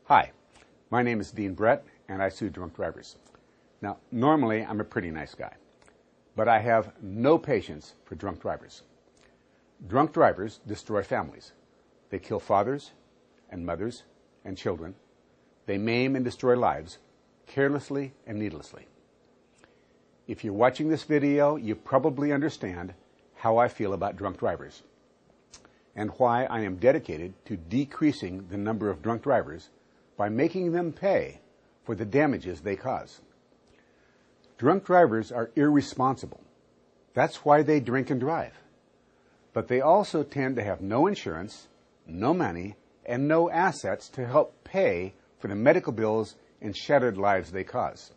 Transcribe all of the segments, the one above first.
Hi, my name is Dean Brett, and I sue drunk drivers. Now, normally I'm a pretty nice guy, but I have no patience for drunk drivers. Drunk drivers destroy families. They kill fathers and mothers and children. They maim and destroy lives carelessly and needlessly. If you're watching this video, you probably understand how I feel about drunk drivers and why I am dedicated to decreasing the number of drunk drivers by making them pay for the damages they cause. Drunk drivers are irresponsible. That's why they drink and drive. But they also tend to have no insurance, no money, and no assets to help pay for the medical bills and shattered lives they cause.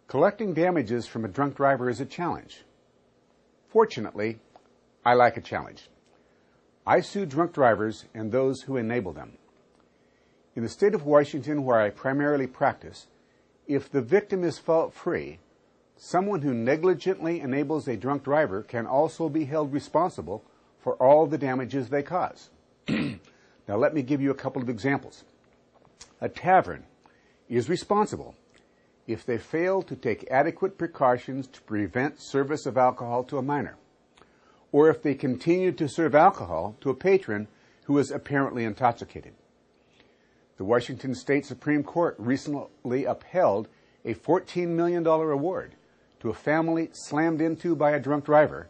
Collecting damages from a drunk driver is a challenge. Fortunately, I like a challenge. I sue drunk drivers and those who enable them. In the state of Washington, where I primarily practice, if the victim is fault-free, someone who negligently enables a drunk driver can also be held responsible for all the damages they cause. Now, let me give you a couple of examples. A tavern is responsible if they fail to take adequate precautions to prevent service of alcohol to a minor, or if they continue to serve alcohol to a patron who is apparently intoxicated. The Washington State Supreme Court recently upheld a $14 million award to a family slammed into by a drunk driver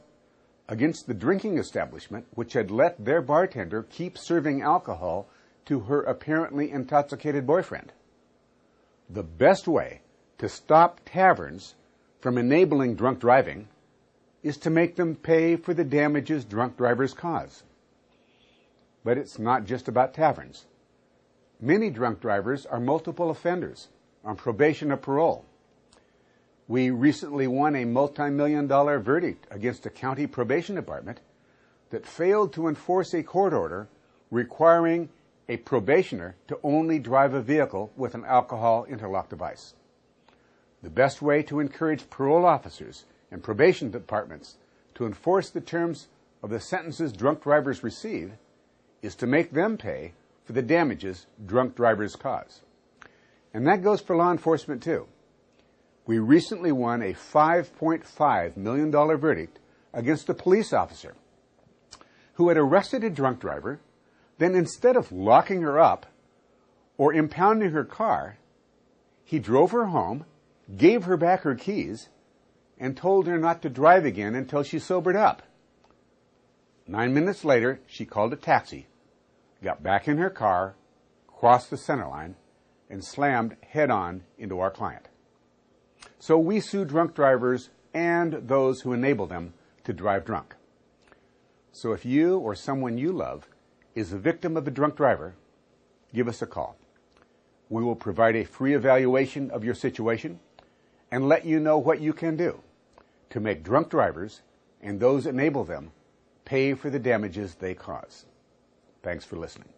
against the drinking establishment which had let their bartender keep serving alcohol to her apparently intoxicated boyfriend. The best way to stop taverns from enabling drunk driving is to make them pay for the damages drunk drivers cause. But it's not just about taverns. Many drunk drivers are multiple offenders on probation or parole. We recently won a multi-million-dollar verdict against a county probation department that failed to enforce a court order requiring a probationer to only drive a vehicle with an alcohol interlock device. The best way to encourage parole officers and probation departments to enforce the terms of the sentences drunk drivers receive is to make them pay for the damages drunk drivers cause. And that goes for law enforcement too. We recently won a $5.5 million verdict against a police officer who had arrested a drunk driver, then instead of locking her up or impounding her car, he drove her home, gave her back her keys, and told her not to drive again until she sobered up. 9 minutes later, she called a taxi, got back in her car, crossed the center line, and slammed head-on into our client. So we sue drunk drivers and those who enable them to drive drunk. So if you or someone you love is a victim of a drunk driver, give us a call. We will provide a free evaluation of your situation and let you know what you can do to make drunk drivers and those enable them pay for the damages they cause. Thanks for listening.